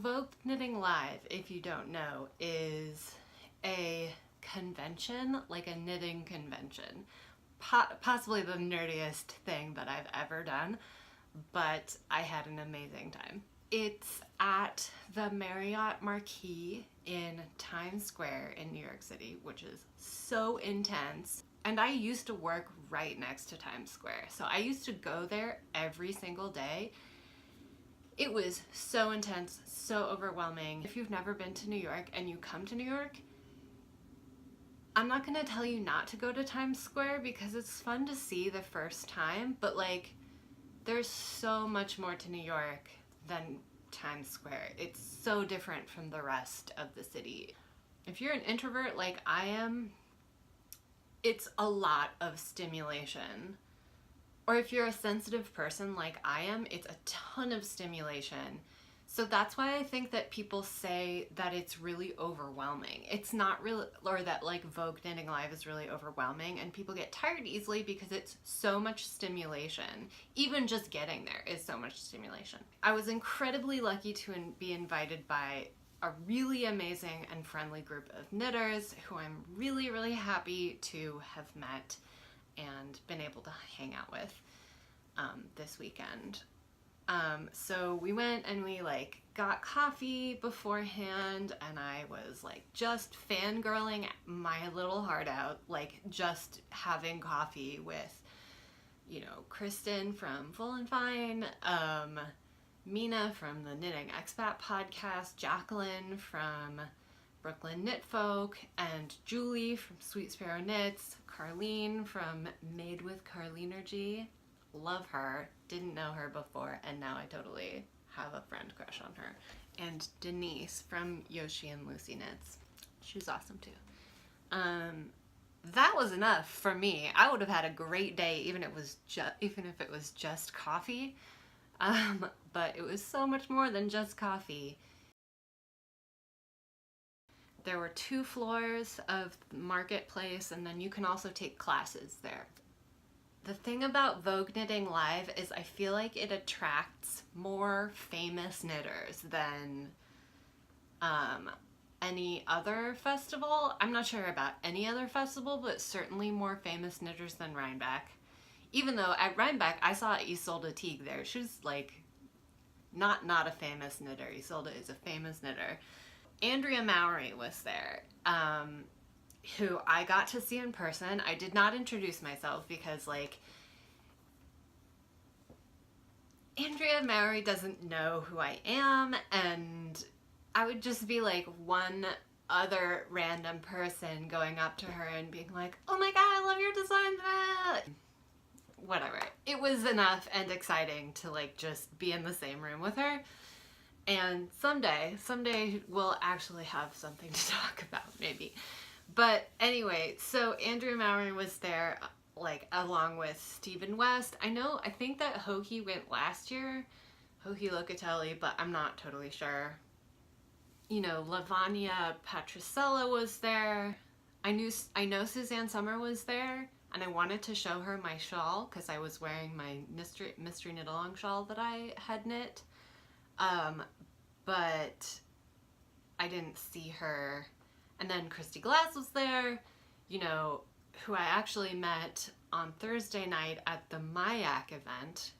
Vogue Knitting Live, if you don't know, is a convention, like a knitting convention. Possibly the nerdiest thing that I've ever done, but I had an amazing time. It's at the Marriott Marquis in Times Square in New York City, which is so intense. And I used to work right next to Times Square, so I used to go there every single day. It was so intense, so overwhelming. If you've never been to New York and you come to New York, I'm not gonna tell you not to go to Times Square because it's fun to see the first time, but like, there's so much more to New York than Times Square. It's so different from the rest of the city. If you're an introvert like I am, it's a lot of stimulation. Or if you're a sensitive person like I am, it's a ton of stimulation. So that's why I think that people say that it's really overwhelming. It's not really, or that like Vogue Knitting Live is really overwhelming, and people get tired easily because it's so much stimulation. Even just getting there is so much stimulation. I was incredibly lucky to be invited by a really amazing and friendly group of knitters who I'm really, really happy to have met and been able to hang out with this weekend. So we went and we like got coffee beforehand, and I was like just fangirling my little heart out, like just having coffee with, you know, Kristin from Full and Fine, Mina from the Knitting Expat podcast, Jacqueline from Brooklyn Knit Folk, and Julie from Sweet Sparrow Knits, Carlene from Made with Carlenergy. Love her. Didn't know her before, and now I totally have a friend crush on her. And Denise from Yoshi and Lucy Knits. She's awesome too. That was enough for me. I would have had a great day even if it was just coffee. But it was so much more than just coffee. There were 2 floors of the marketplace, and then you can also take classes there. The thing about Vogue Knitting Live is I feel like it attracts more famous knitters than any other festival. I'm not sure about any other festival, but certainly more famous knitters than Rhinebeck. Even though at Rhinebeck, I saw Isolde Teague there. She's like not a famous knitter. Isolde is a famous knitter. Andrea Mowry was there, who I got to see in person. I did not introduce myself because like Andrea Mowry doesn't know who I am, and I would just be like one other random person going up to her and being like, oh my god, I love your design. Whatever. It was enough and exciting to like just be in the same room with her. And someday we'll actually have something to talk about, maybe. But anyway, so Andrea Mowry was there, like, along with Stephen West. I think that Hoki went last year, Hoki Locatelli, but I'm not totally sure. You know, Lavanya Patricella was there. I know Suzanne Summer was there, and I wanted to show her my shawl because I was wearing my mystery knit-along shawl that I had knit. But I didn't see her. And then Christy Glass was there, you know, who I actually met on Thursday night at the Mayak event.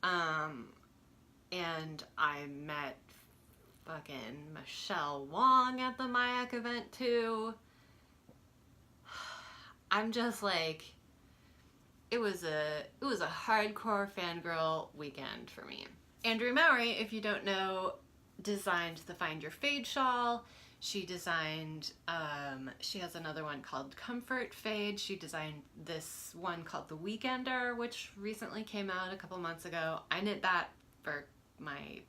And I met fucking Michelle Wong at the Mayak event too. I'm just like, it was a hardcore fangirl weekend for me. Andrea Mowry, if you don't know, designed the Find Your Fade shawl. She designed, she has another one called Comfort Fade. She designed this one called The Weekender, which recently came out a couple months ago. I knit that for my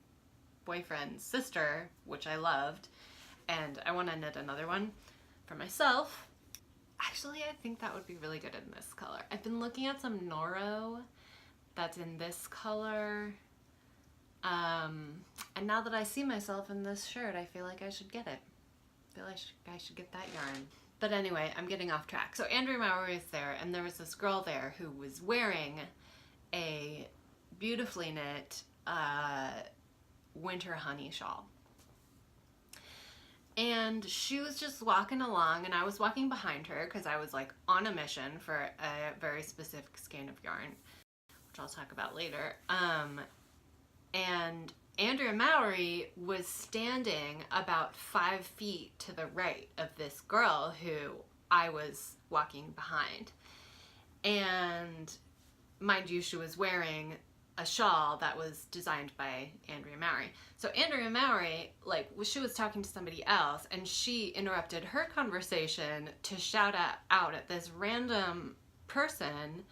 boyfriend's sister, which I loved, and I want to knit another one for myself. Actually, I think that would be really good in this color. I've been looking at some Noro that's in this color. And now that I see myself in this shirt, I feel like I should get it. I feel like I should get that yarn. But anyway, I'm getting off track. So Andrea Mowry was there, and there was this girl there who was wearing a beautifully knit winter honey shawl. And she was just walking along, and I was walking behind her because I was like on a mission for a very specific skein of yarn, which I'll talk about later. And Andrea Mowry was standing about 5 feet to the right of this girl who I was walking behind. And mind you, she was wearing a shawl that was designed by Andrea Mowry. So Andrea Mowry, like, she was talking to somebody else, and she interrupted her conversation to shout out at this random person,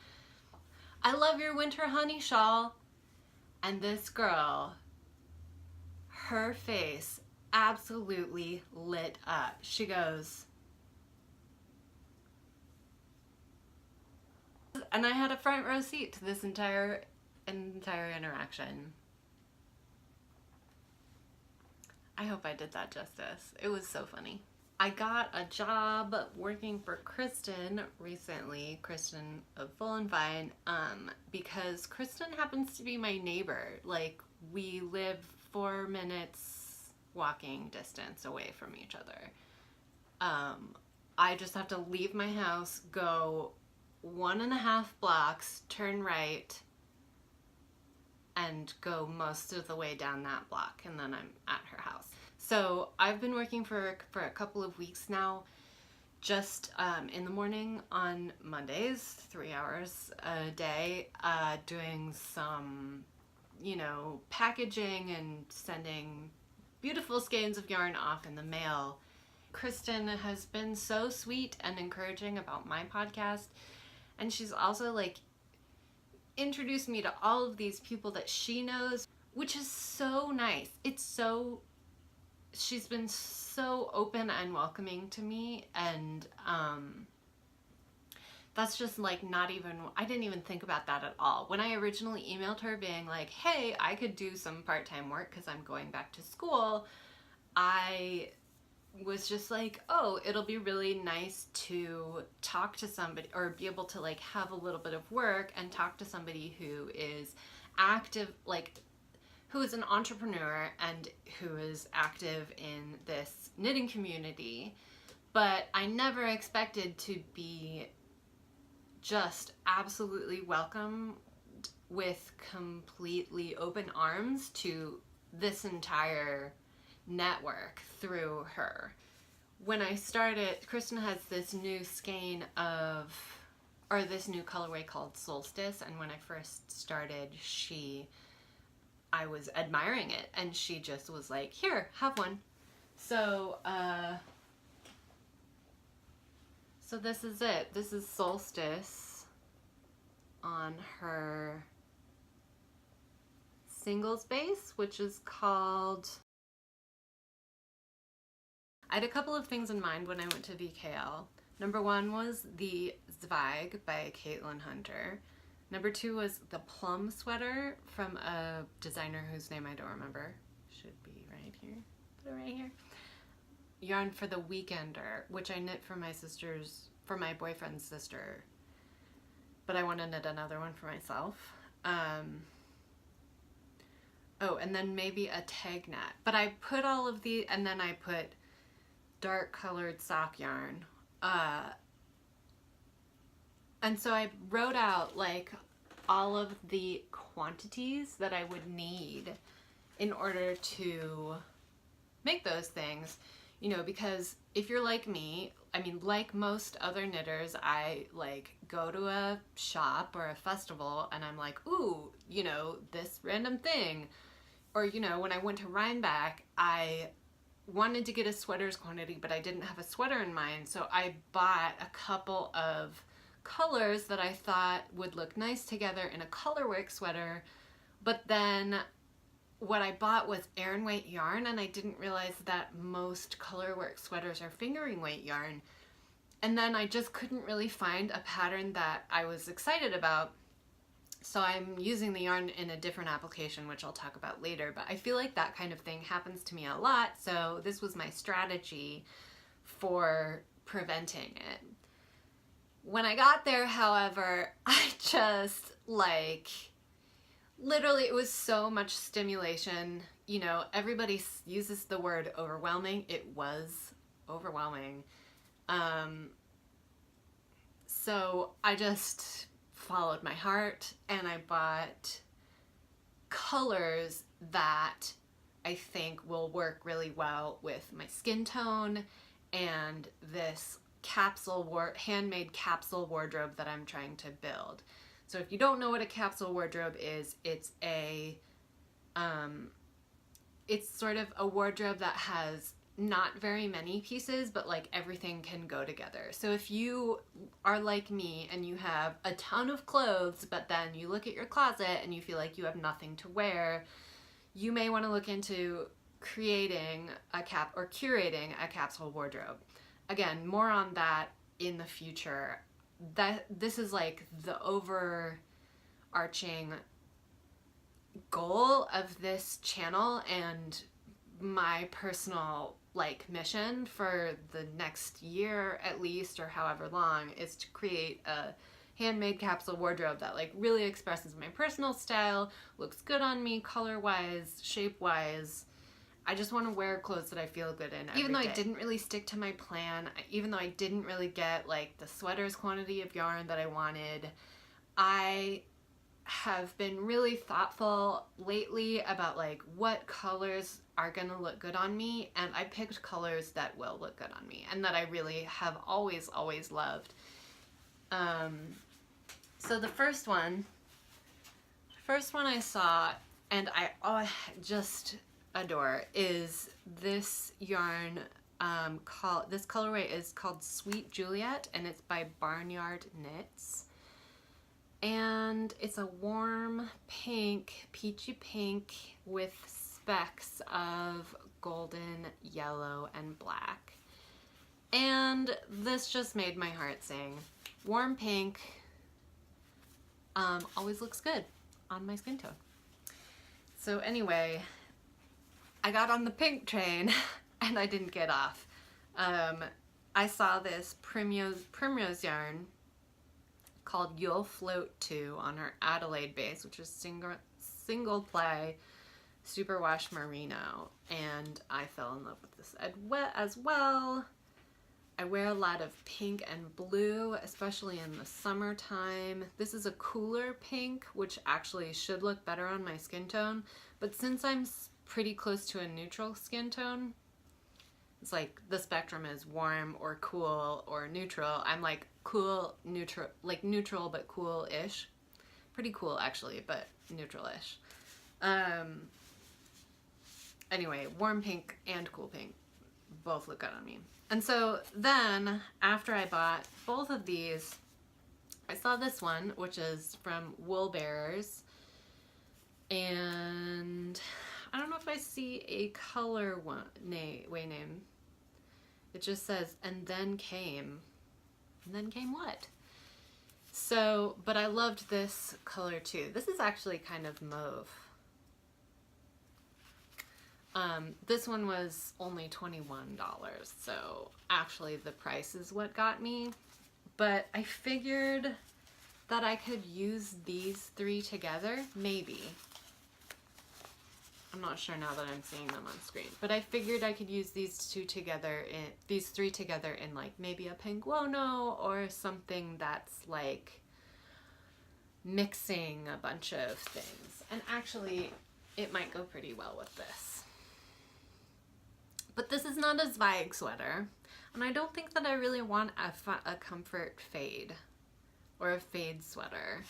"I love your winter honey shawl." And this girl, her face absolutely lit up. She goes, and I had a front row seat to this entire interaction. I hope I did that justice. It was so funny. I got a job working for Kristin recently, Kristin of Full and Fine, because Kristin happens to be my neighbor. Like, we live 4 minutes walking distance away from each other. I just have to leave my house, go 1.5 blocks, turn right, and go most of the way down that block, and then I'm at her house. So I've been working for a couple of weeks now, just in the morning on Mondays, 3 hours a day, doing some, packaging and sending beautiful skeins of yarn off in the mail. Kristin has been so sweet and encouraging about my podcast, and she's also like introduced me to all of these people that she knows, which is so nice. She's been so open and welcoming to me, and that's just like I didn't even think about that at all. When I originally emailed her being like, hey, I could do some part-time work because I'm going back to school, I was just like, oh, it'll be really nice to talk to somebody, or be able to like have a little bit of work and talk to somebody who is active, like who is an entrepreneur and who is active in this knitting community. But I never expected to be just absolutely welcomed with completely open arms to this entire network through her. When I started, Kristin has this new skein this new colorway called Solstice, and when I first started, I was admiring it, and she just was like, here, have one. So this is it. This is Solstice on her singles base, which is called... I had a couple of things in mind when I went to VKL. Number 1 was the Zweig by Caitlin Hunter. Number 2 was the plum sweater from a designer whose name I don't remember. Should be right here. Put it right here. Yarn for the Weekender, which I knit for my boyfriend's sister, but I want to knit another one for myself. Oh, and then maybe a tag knot. But I put all of the, and then I put dark colored sock yarn. And so I wrote out like all of the quantities that I would need in order to make those things, because if you're like me, I mean, like most other knitters, I like go to a shop or a festival and I'm like, ooh, this random thing. Or, when I went to Rhinebeck, I wanted to get a sweaters quantity, but I didn't have a sweater in mind. So I bought a couple of colors that I thought would look nice together in a colorwork sweater. But then what I bought was Aran weight yarn, and I didn't realize that most colorwork sweaters are fingering weight yarn. And then I just couldn't really find a pattern that I was excited about. So I'm using the yarn in a different application, which I'll talk about later, but I feel like that kind of thing happens to me a lot, so this was my strategy for preventing it. When I got there, however, I just, literally it was so much stimulation you know, everybody uses the word overwhelming. It was overwhelming. So I just followed my heart and I bought colors that I think will work really well with my skin tone and this handmade capsule wardrobe that I'm trying to build. So if you don't know what a capsule wardrobe is, it's sort of a wardrobe that has not very many pieces, but like everything can go together. So if you are like me and you have a ton of clothes, but then you look at your closet and you feel like you have nothing to wear, you may want to look into curating a capsule wardrobe. Again, more on that in the future. This is like the overarching goal of this channel and my personal like mission for the next year at least, or however long, is to create a handmade capsule wardrobe that like really expresses my personal style, looks good on me color wise, shape wise. I just want to wear clothes that I feel good in every day. Even though I didn't really stick to my plan, even though I didn't really get like the sweaters quantity of yarn that I wanted, I have been really thoughtful lately about like what colors are gonna look good on me, and I picked colors that will look good on me and that I really have always loved. So the first one I saw and I just adore is this yarn. This colorway is called Sweet Juliet and it's by Barnyard Knits. And it's a warm pink, peachy pink with specks of golden, yellow, and black. And this just made my heart sing. Warm pink always looks good on my skin tone. So anyway, I got on the pink train and I didn't get off. I saw this primrose yarn called You'll Float 2 on her Adelaide base, which is single ply superwash merino, and I fell in love with this as well. I wear a lot of pink and blue, especially in the summertime. This is a cooler pink, which actually should look better on my skin tone, but since I'm pretty close to a neutral skin tone, it's like the spectrum is warm or cool or neutral. I'm like cool, neutral, like neutral but cool-ish. Pretty cool actually, but neutral-ish. Anyway, warm pink and cool pink both look good on me. And so then, after I bought both of these, I saw this one, which is from Wool Bearers. And I don't know if I see a color way name. It just says, and then came. And then came what? So, but I loved this color too. This is actually kind of mauve. This one was only $21, so actually the price is what got me. But I figured that I could use these three together, maybe. I'm not sure now that I'm seeing them on screen, but I figured I could use these three together in like maybe a pink Wono or something that's like mixing a bunch of things. And actually, it might go pretty well with this. But this is not a Zweig sweater, and I don't think that I really want a comfort fade or a fade sweater.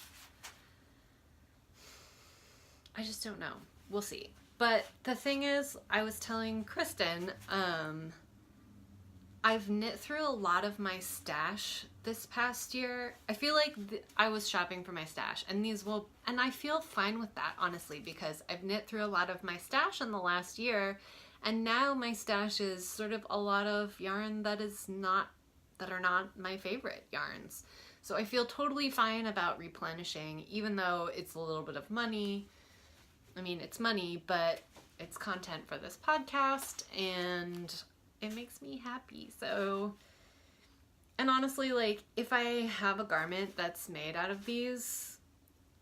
I just don't know. We'll see. But the thing is, I was telling Kristin, I've knit through a lot of my stash this past year. I feel like I was shopping for my stash, and and I feel fine with that, honestly, because I've knit through a lot of my stash in the last year, and now my stash is sort of a lot of yarn that are not my favorite yarns. So I feel totally fine about replenishing, even though it's a little bit of money. I mean, it's money, but it's content for this podcast, and it makes me happy. So, and honestly, like, if I have a garment that's made out of these,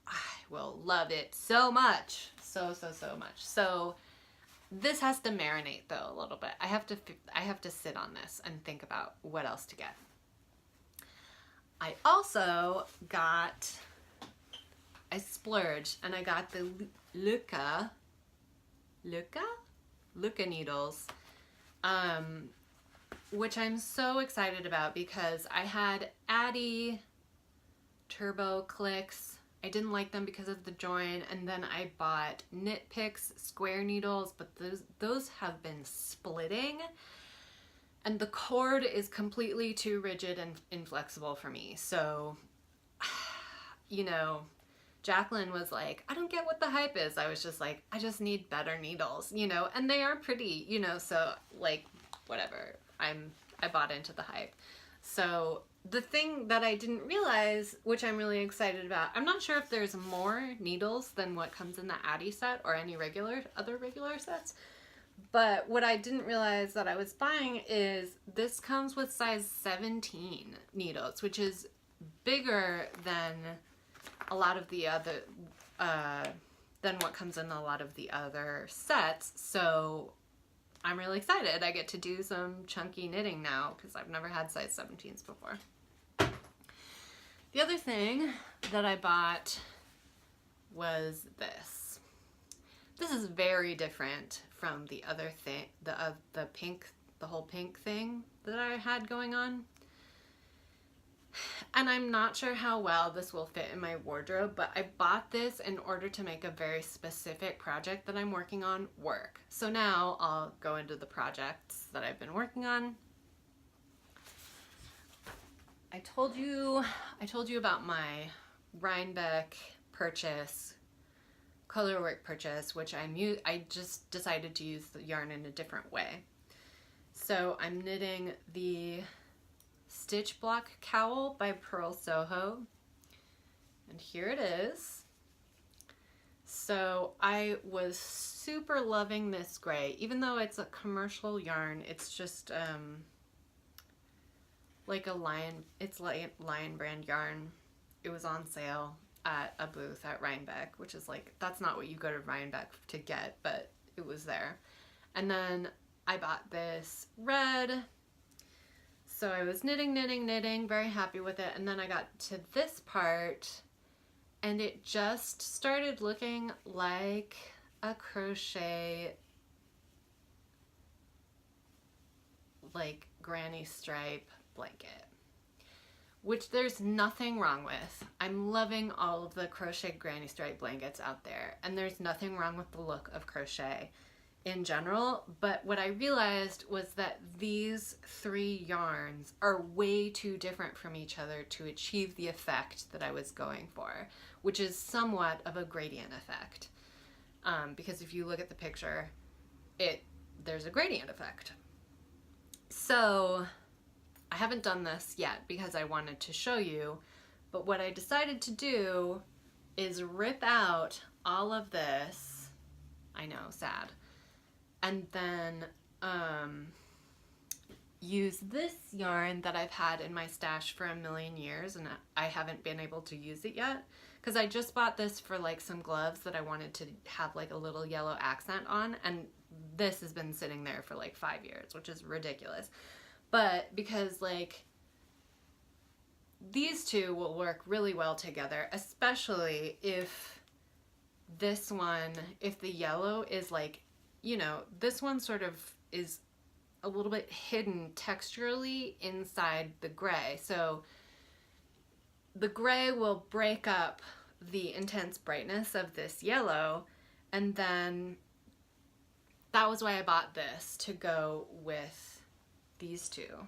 I will love it so much. So much. So This has to marinate though a little bit. I have to sit on this and think about what else to get. I also got, I splurged and I got the Luca needles, which I'm so excited about because I had Addy Turbo Clicks. I didn't like them because of the join, and then I bought Knit Picks square needles, but those have been splitting, and the cord is completely too rigid and inflexible for me. So, you know, Jacqueline was like, I don't get what the hype is. I was just like, I just need better needles, you know, and they are pretty, you know, so like, whatever. I bought into the hype. So the thing that I didn't realize, which I'm really excited about, I'm not sure if there's more needles than what comes in the Addy set or any other regular sets, but what I didn't realize that I was buying is this comes with size 17 needles, which is bigger than a lot of the other, than what comes in a lot of the other sets. So I'm really excited. I get to do some chunky knitting now because I've never had size 17s before. The other thing that I bought was this. This is very different from the other thing, the whole pink thing that I had going on. And I'm not sure how well this will fit in my wardrobe, but I bought this in order to make a very specific project that I'm working on work. So now I'll go into the projects that I've been working on. I told you about my Rhinebeck purchase, colorwork purchase, which I just decided to use the yarn in a different way. So I'm knitting the Stitch Block Cowl by Pearl Soho, and here it is. So I was super loving this gray, even though it's a commercial yarn. It's just like Lion brand yarn. It was on sale at a booth at Rhinebeck, which is like, that's not what you go to Rhinebeck to get, but it was there. And then I bought this red. So I was knitting, very happy with it. And then I got to this part and it just started looking like a crochet, like granny stripe blanket, which there's nothing wrong with. I'm loving all of the crochet granny stripe blankets out there, and there's nothing wrong with the look of crochet in general, but what I realized was that these three yarns are way too different from each other to achieve the effect that I was going for, which is somewhat of a gradient effect. Because if you look at the picture, there's a gradient effect. So I haven't done this yet because I wanted to show you, but what I decided to do is rip out all of this, I know, sad, and then use this yarn that I've had in my stash for a million years, and I haven't been able to use it yet because I just bought this for like some gloves that I wanted to have like a little yellow accent on, and this has been sitting there for like 5 years, which is ridiculous. But because like these two will work really well together, especially if this one, if the yellow is like, you know, this one sort of is a little bit hidden texturally inside the gray. So the gray will break up the intense brightness of this yellow, and then that was why I bought this, to go with these two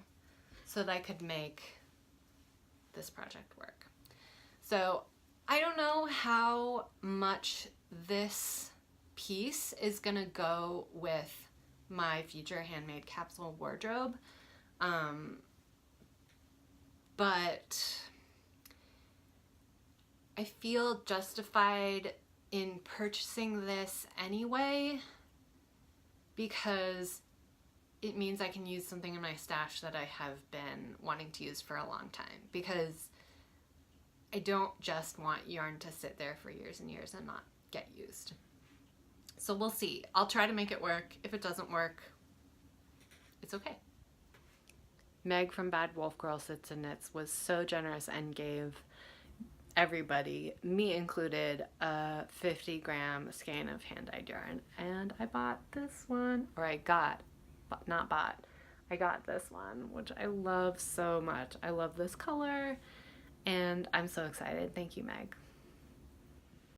so that I could make this project work. So I don't know how much this piece is gonna go with my future handmade capsule wardrobe, but I feel justified in purchasing this anyway because it means I can use something in my stash that I have been wanting to use for a long time, because I don't just want yarn to sit there for years and years and not get used. So we'll see. I'll try to make it work. If it doesn't work, it's okay. Meg from Bad Wolf Girl Sits and Knits was so generous and gave everybody, me included, a 50-gram skein of hand-dyed yarn. And I bought this one, or I got, not bought, I got this one, which I love so much. I love this color, and I'm so excited. Thank you, Meg.